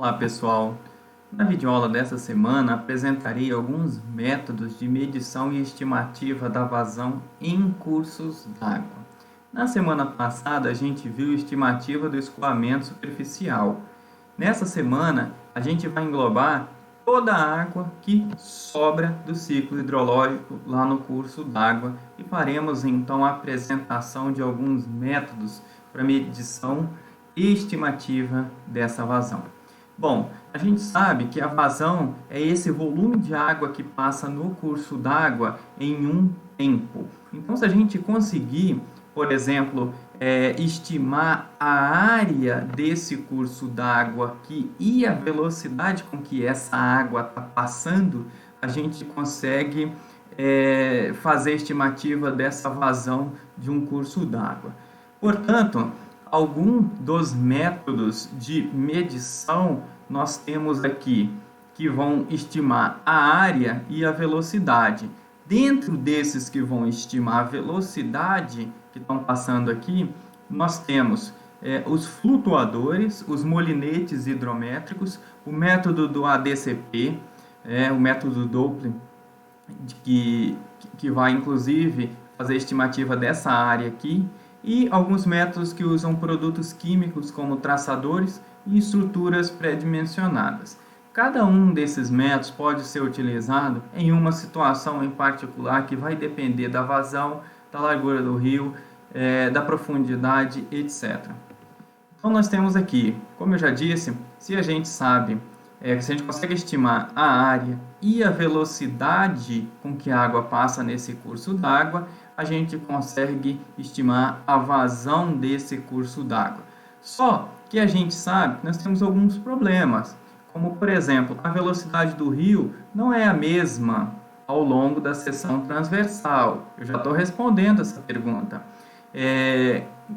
Olá pessoal, na videoaula dessa semana apresentarei alguns métodos de medição e estimativa da vazão em cursos d'água. Na semana passada a gente viu a estimativa do escoamento superficial. Nessa semana a gente vai englobar toda a água que sobra do ciclo hidrológico lá no curso d'água e faremos então a apresentação de alguns métodos para medição e estimativa dessa vazão. Bom, a gente sabe que a vazão é esse volume de água que passa no curso d'água em um tempo. Então, se a gente conseguir, por exemplo, estimar a área desse curso d'água aqui e a velocidade com que essa água está passando, a gente consegue fazer a estimativa dessa vazão de um curso d'água. Portanto, algum dos métodos de medição nós temos aqui que vão estimar a área e a velocidade. Dentro desses que vão estimar a velocidade que estão passando aqui, nós temos os flutuadores, os molinetes hidrométricos, o método do ADCP, o método Doppler, que vai inclusive fazer a estimativa dessa área aqui, e alguns métodos que usam produtos químicos como traçadores e estruturas pré-dimensionadas. Cada um desses métodos pode ser utilizado em uma situação em particular que vai depender da vazão, da largura do rio, da profundidade, etc. Então nós temos aqui, como eu já disse, se a gente sabe, se a gente consegue estimar a área e a velocidade com que a água passa nesse curso d'água, a gente consegue estimar a vazão desse curso d'água. Só que a gente sabe que nós temos alguns problemas, como por exemplo, a velocidade do rio não é a mesma ao longo da seção transversal. Eu já estou respondendo essa pergunta.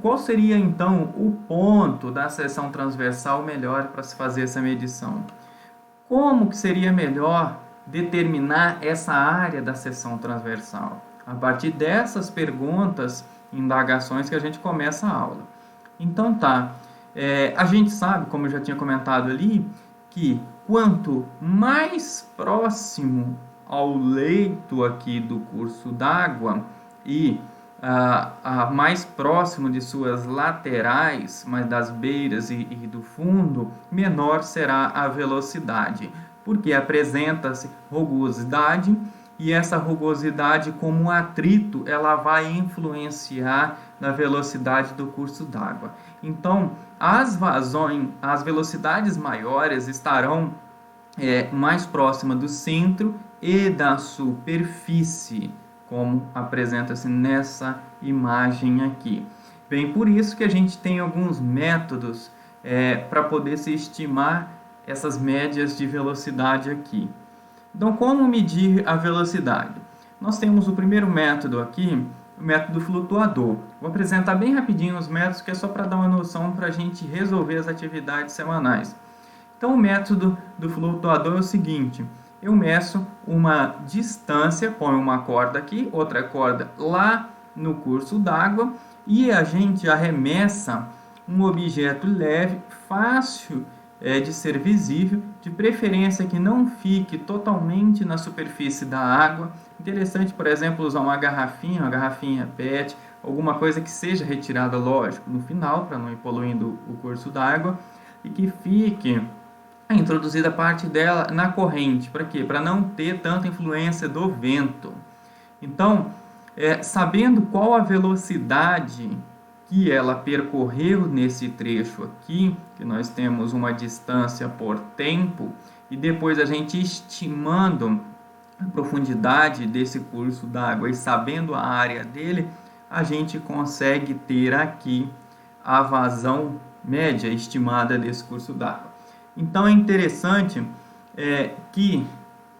Qual seria então o ponto da seção transversal melhor para se fazer essa medição? Como que seria melhor determinar essa área da seção transversal? A partir dessas perguntas, indagações, que a gente começa a aula. Então tá, a gente sabe, como eu já tinha comentado ali, que quanto mais próximo ao leito aqui do curso d'água e mais próximo de suas laterais, mas das beiras e do fundo, menor será a velocidade, porque apresenta-se rugosidade, e essa rugosidade, como um atrito, ela vai influenciar na velocidade do curso d'água. Então, as velocidades maiores estarão mais próximas do centro e da superfície, como apresenta-se nessa imagem aqui. Bem, por isso que a gente tem alguns métodos para poder se estimar essas médias de velocidade aqui. Então, como medir a velocidade? Nós temos o primeiro método aqui, o método flutuador. Vou apresentar bem rapidinho os métodos, que é só para dar uma noção para a gente resolver as atividades semanais. Então, o método do flutuador é o seguinte: eu meço uma distância, ponho uma corda aqui, outra corda lá no curso d'água, e a gente arremessa um objeto leve, fácil de ser visível, de preferência que não fique totalmente na superfície da água. Interessante, por exemplo, usar uma garrafinha PET, alguma coisa que seja retirada, lógico, no final, para não ir poluindo o curso d'água, e que fique introduzida parte dela na corrente. Para quê? Para não ter tanta influência do vento. Então, sabendo qual a velocidade que ela percorreu nesse trecho aqui, que nós temos uma distância por tempo, e depois a gente estimando a profundidade desse curso d'água e sabendo a área dele, a gente consegue ter aqui a vazão média estimada desse curso d'água. Então é interessante que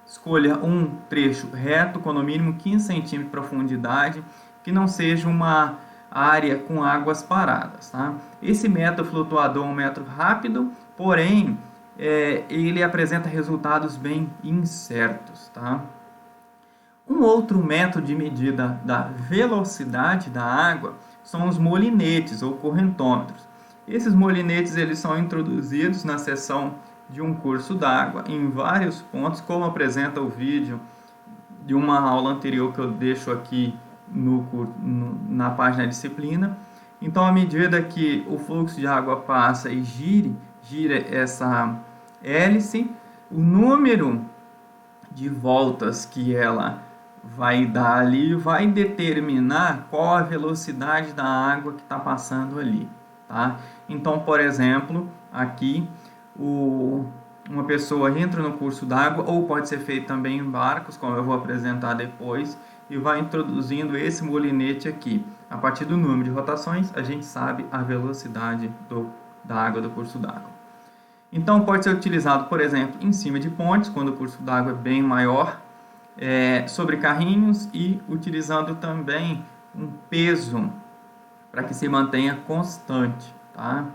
escolha um trecho reto com no mínimo 15 centímetros de profundidade, que não seja uma área com águas paradas. Tá? Esse método flutuador é um método rápido, porém ele apresenta resultados bem incertos. Tá? Um outro método de medida da velocidade da água são os molinetes ou correntômetros. Esses molinetes eles são introduzidos na seção de um curso d'água em vários pontos, como apresenta o vídeo de uma aula anterior que eu deixo aqui na página da disciplina. Então, à medida que o fluxo de água passa e gira essa hélice, o número de voltas que ela vai dar ali vai determinar qual a velocidade da água que está passando ali, tá? Então, por exemplo, aqui uma pessoa entra no curso d'água, ou pode ser feito também em barcos, como eu vou apresentar depois, e vai introduzindo esse molinete aqui. A partir do número de rotações, a gente sabe a velocidade da água do curso d'água. Então, pode ser utilizado, por exemplo, em cima de pontes, quando o curso d'água é bem maior, sobre carrinhos, e utilizando também um peso para que se mantenha constante, tá?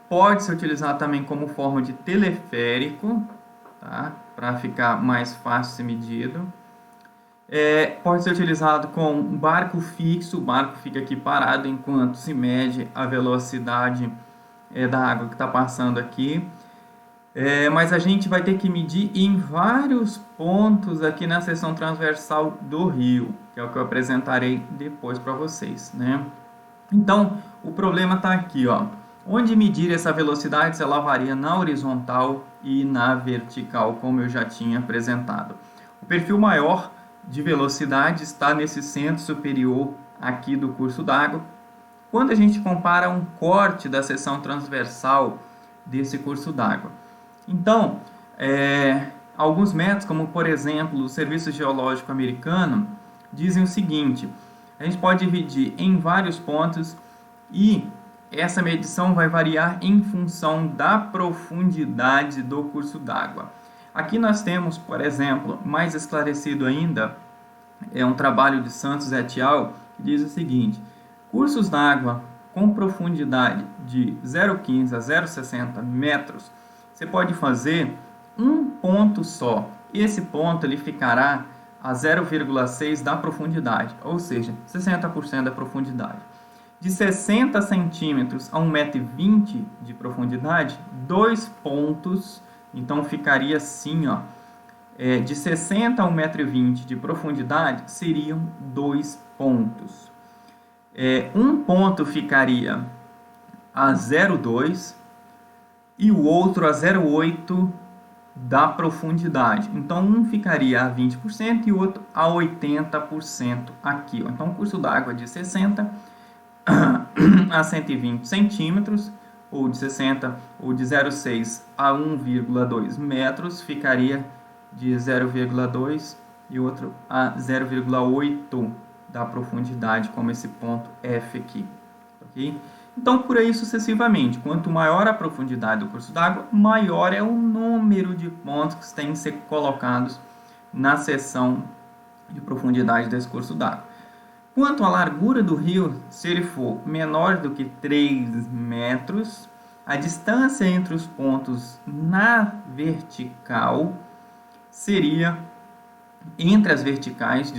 Pode ser utilizado também como forma de teleférico, tá? Para ficar mais fácil ser medido. Pode ser utilizado com barco fixo, o barco fica aqui parado enquanto se mede a velocidade da água que está passando aqui. Mas a gente vai ter que medir em vários pontos aqui na seção transversal do rio, que é o que eu apresentarei depois para vocês, né? Então, o problema está aqui, ó. Onde medir essa velocidade, se ela varia na horizontal e na vertical, como eu já tinha apresentado. O perfil maior de velocidade está nesse centro superior aqui do curso d'água. Quando a gente compara um corte da seção transversal desse curso d'água. Então, alguns métodos, como por exemplo o Serviço Geológico Americano, dizem o seguinte: a gente pode dividir em vários pontos e essa medição vai variar em função da profundidade do curso d'água. Aqui nós temos, por exemplo, mais esclarecido ainda, um trabalho de Santos et al., que diz o seguinte: cursos d'água com profundidade de 0,15 a 0,60 metros, você pode fazer um ponto só. Esse ponto ele ficará a 0,6 da profundidade, ou seja, 60% da profundidade. De 60 centímetros a 1,20 m de profundidade, 2 pontos, então ficaria assim, ó, de 60 a 1,20 m de profundidade, seriam 2 pontos. Um ponto ficaria a 0,2 e o outro a 0,8 da profundidade. Então, um ficaria a 20% e o outro a 80% aqui. Ó. Então, o curso d'água de 60 a 120 centímetros, ou de 60 ou de 0,6 a 1,2 metros, ficaria de 0,2 e outro a 0,8 da profundidade, como esse ponto F aqui. Okay? Então, por aí sucessivamente, quanto maior a profundidade do curso d'água, maior é o número de pontos que têm que ser colocados na seção de profundidade desse curso d'água. Quanto à largura do rio, se ele for menor do que 3 metros, a distância entre os pontos na vertical seria, entre as verticais,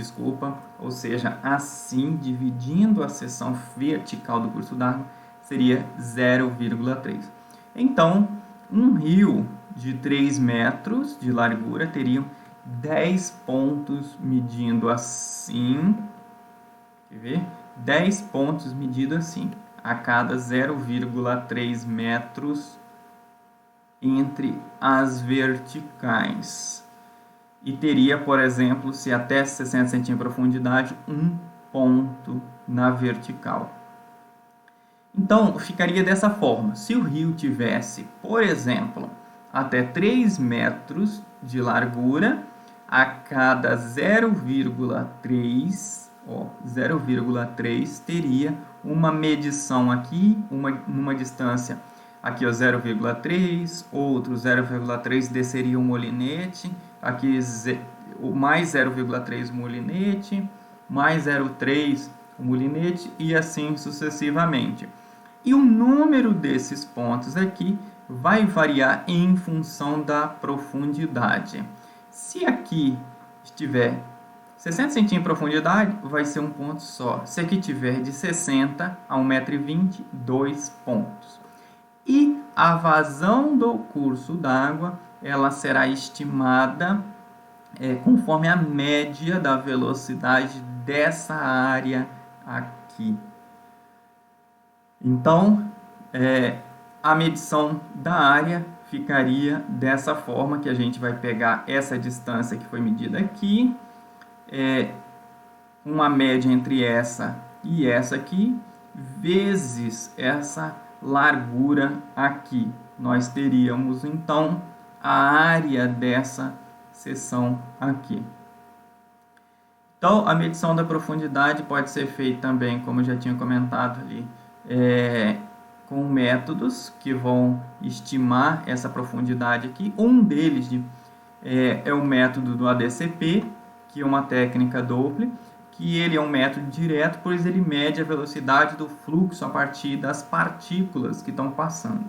ou seja, assim, dividindo a seção vertical do curso d'água, seria 0,3. Então, um rio de 3 metros de largura teria 10 pontos medindo assim. Quer ver? 10 pontos medidos assim, a cada 0,3 metros entre as verticais. E teria, por exemplo, se até 60 centímetros de profundidade, um ponto na vertical. Então, ficaria dessa forma. Se o rio tivesse, por exemplo, até 3 metros de largura, a cada 0,3 teria uma medição aqui, numa distância aqui, 0,3, outro 0,3 desceria o molinete, aqui mais 0,3 o molinete, mais 0,3 o molinete e assim sucessivamente. E o número desses pontos aqui vai variar em função da profundidade. Se aqui estiver 60 centímetros de profundidade, vai ser um ponto só. Se aqui tiver de 60 a 1,20 m, 2 pontos. E a vazão do curso d'água ela será estimada conforme a média da velocidade dessa área aqui. Então, a medição da área ficaria dessa forma, que a gente vai pegar essa distância que foi medida aqui, uma média entre essa e essa aqui, vezes essa largura aqui. Nós teríamos, então, a área dessa seção aqui. Então, a medição da profundidade pode ser feita também, como eu já tinha comentado ali, com métodos que vão estimar essa profundidade aqui. Um deles é o método do ADCP, que é uma técnica Doppler, que ele é um método direto, pois ele mede a velocidade do fluxo a partir das partículas que estão passando.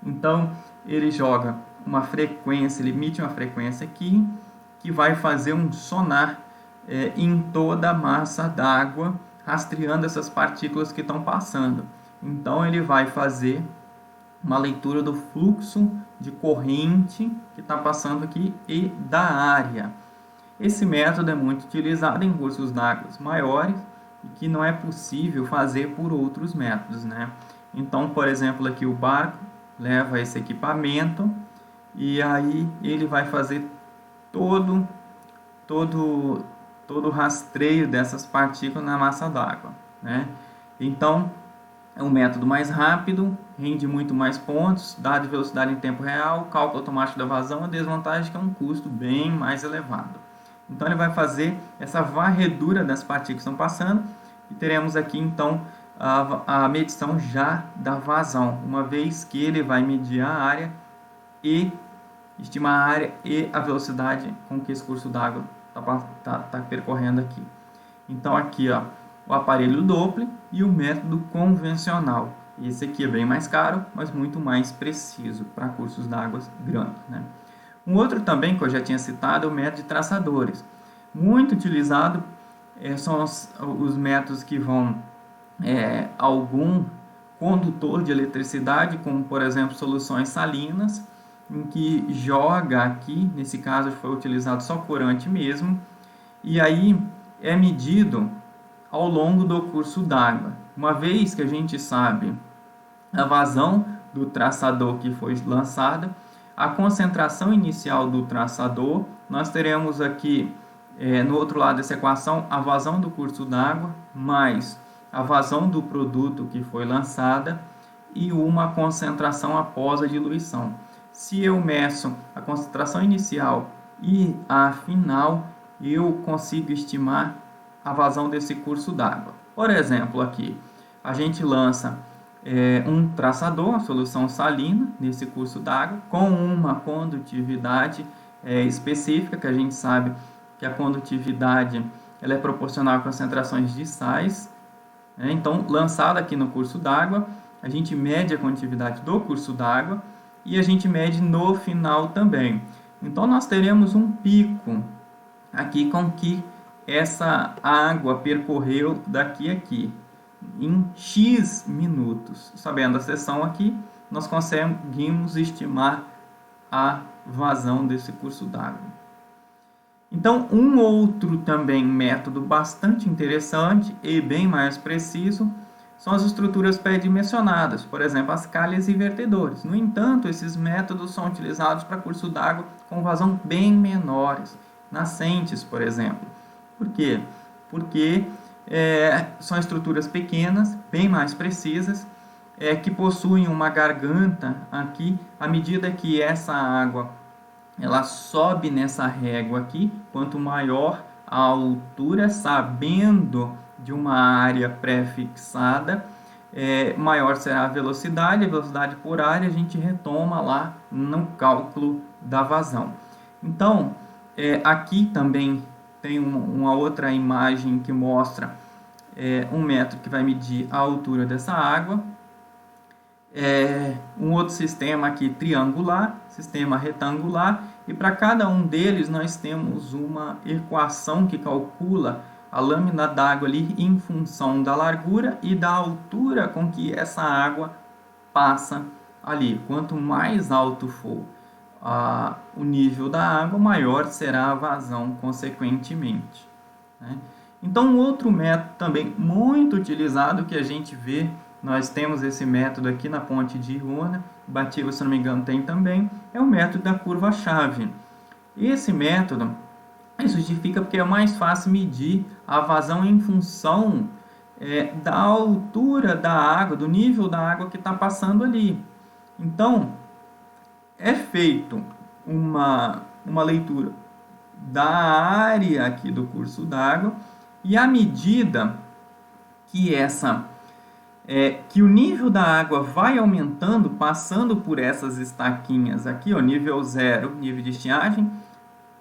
Então, ele joga uma frequência, ele emite uma frequência aqui, que vai fazer um sonar em toda a massa d'água, rastreando essas partículas que estão passando. Então, ele vai fazer uma leitura do fluxo de corrente que está passando aqui e da área. Esse método é muito utilizado em cursos d'água maiores e que não é possível fazer por outros métodos, né? Então, por exemplo, aqui o barco leva esse equipamento e aí ele vai fazer todo o rastreio dessas partículas na massa d'água, né? Então, é um método mais rápido, rende muito mais pontos, dado de velocidade em tempo real, cálculo automático da vazão. A desvantagem é que é um custo bem mais elevado. Então, ele vai fazer essa varredura das partículas que estão passando e teremos aqui, então, a medição já da vazão, uma vez que ele vai medir a área e estimar a área e a velocidade com que esse curso d'água está percorrendo aqui. Então, aqui, ó, o aparelho Doppler e o método convencional. Esse aqui é bem mais caro, mas muito mais preciso para cursos d'água grandes, né? Um outro também que eu já tinha citado é o método de traçadores. Muito utilizado são os métodos que vão algum condutor de eletricidade, como por exemplo soluções salinas, em que joga aqui, nesse caso foi utilizado só corante mesmo, e aí é medido ao longo do curso d'água. Uma vez que a gente sabe a vazão do traçador que foi lançada, a concentração inicial do traçador, nós teremos aqui, no outro lado dessa equação, a vazão do curso d'água, mais a vazão do produto que foi lançada e uma concentração após a diluição. Se eu meço a concentração inicial e a final, eu consigo estimar a vazão desse curso d'água. Por exemplo, aqui, a gente lança um traçador, a solução salina, nesse curso d'água, com uma condutividade específica, que a gente sabe que a condutividade ela é proporcional a concentrações de sais. Então, lançada aqui no curso d'água, a gente mede a condutividade do curso d'água e a gente mede no final também. Então, nós teremos um pico aqui com que essa água percorreu daqui a aqui em X minutos. Sabendo a seção aqui, nós conseguimos estimar a vazão desse curso d'água. Então, um outro também método bastante interessante e bem mais preciso são as estruturas pré-dimensionadas, por exemplo, as calhas e vertedores. No entanto, esses métodos são utilizados para curso d'água com vazão bem menores, nascentes, por exemplo. Por quê? Porque são estruturas pequenas, bem mais precisas, que possuem uma garganta aqui. À medida que essa água ela sobe nessa régua aqui, quanto maior a altura, sabendo de uma área pré-fixada, maior será a velocidade por área, a gente retoma lá no cálculo da vazão. Então, aqui também tem uma outra imagem que mostra um método que vai medir a altura dessa água. Um outro sistema aqui triangular, sistema retangular, e para cada um deles nós temos uma equação que calcula a lâmina d'água ali em função da largura e da altura com que essa água passa ali, quanto mais alto for o nível da água, maior será a vazão consequentemente, né? Então, um outro método também muito utilizado que a gente vê, nós temos esse método aqui na ponte de Iona, Batiba, se não me engano, tem também, é o método da curva-chave. Esse método justifica porque é mais fácil medir a vazão em função da altura da água, do nível da água que está passando ali. Então, é feito uma leitura da área aqui do curso d'água e à medida que que o nível da água vai aumentando, passando por essas estaquinhas aqui, ó, nível 0, nível de estiagem,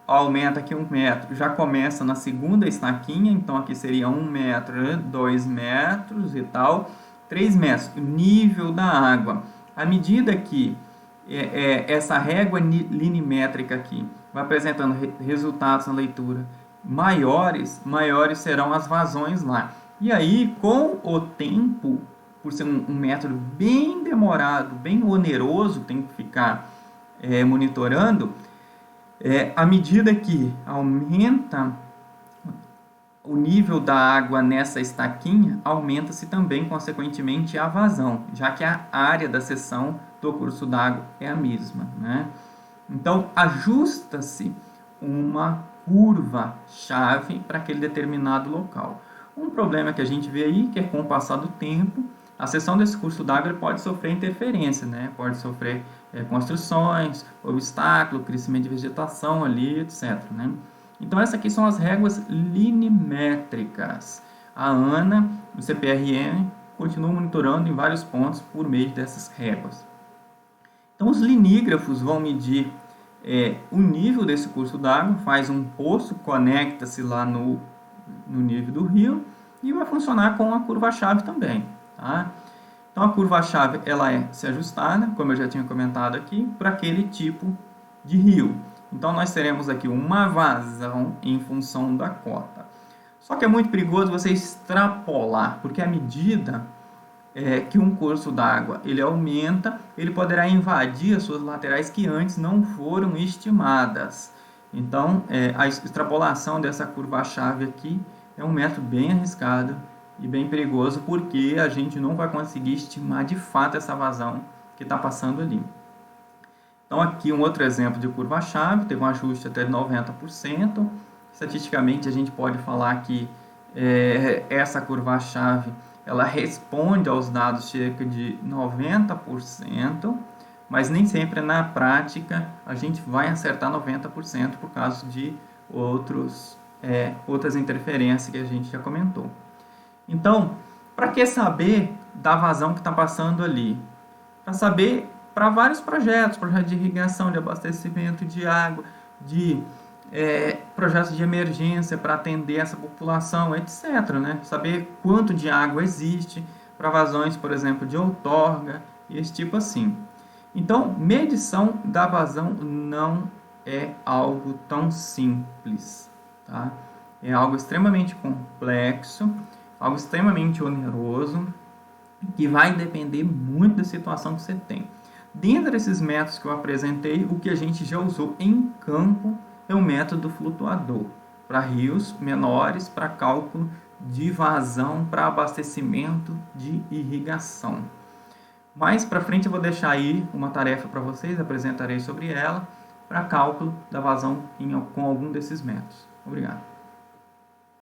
aumenta aqui 1 metro, já começa na segunda estaquinha, então aqui seria 1 metro, 2 metros e tal, 3 metros, nível da água. À medida que essa régua linimétrica aqui vai apresentando resultados na leitura maiores serão as vazões lá. E aí, com o tempo, por ser um método bem demorado, bem oneroso, tem que ficar monitorando, à medida que aumenta o nível da água nessa estaquinha, aumenta-se também, consequentemente, a vazão, já que a área da seção do curso d'água é a mesma, né? Então, ajusta-se uma curva-chave para aquele determinado local. Um problema que a gente vê aí, que é com o passar do tempo, a seção desse curso d'água pode sofrer interferência, né? Pode sofrer construções, obstáculo, crescimento de vegetação ali, etc, né? Então, essas aqui são as réguas linimétricas. A ANA, o CPRM, continua monitorando em vários pontos por meio dessas réguas. Então, os linígrafos vão medir o nível desse curso d'água, faz um poço, conecta-se lá no nível do rio e vai funcionar com a curva-chave também, tá? Então, a curva-chave ela é se ajustada, como eu já tinha comentado aqui, para aquele tipo de rio. Então, nós teremos aqui uma vazão em função da cota. Só que é muito perigoso você extrapolar, porque à medida que um curso d'água ele aumenta, ele poderá invadir as suas laterais que antes não foram estimadas. Então, a extrapolação dessa curva-chave aqui é um método bem arriscado e bem perigoso, porque a gente não vai conseguir estimar de fato essa vazão que está passando ali. Então, aqui um outro exemplo de curva-chave, teve um ajuste até 90%. Estatisticamente, a gente pode falar que essa curva-chave ela responde aos dados cerca de 90%, mas nem sempre na prática a gente vai acertar 90% por causa de outras interferências que a gente já comentou. Então, para que saber da vazão que está passando ali? Para saber para vários projetos de irrigação, de abastecimento de água, de projetos de emergência para atender essa população, etc, né? Saber quanto de água existe para vazões, por exemplo, de outorga e esse tipo assim. Então, medição da vazão não é algo tão simples, tá? É algo extremamente complexo, algo extremamente oneroso, que vai depender muito da situação que você tem. Dentro desses métodos que eu apresentei, o que a gente já usou em campo é o método flutuador, para rios menores, para cálculo de vazão, para abastecimento de irrigação. Mais para frente eu vou deixar aí uma tarefa para vocês, apresentarei sobre ela, para cálculo da vazão com algum desses métodos. Obrigado.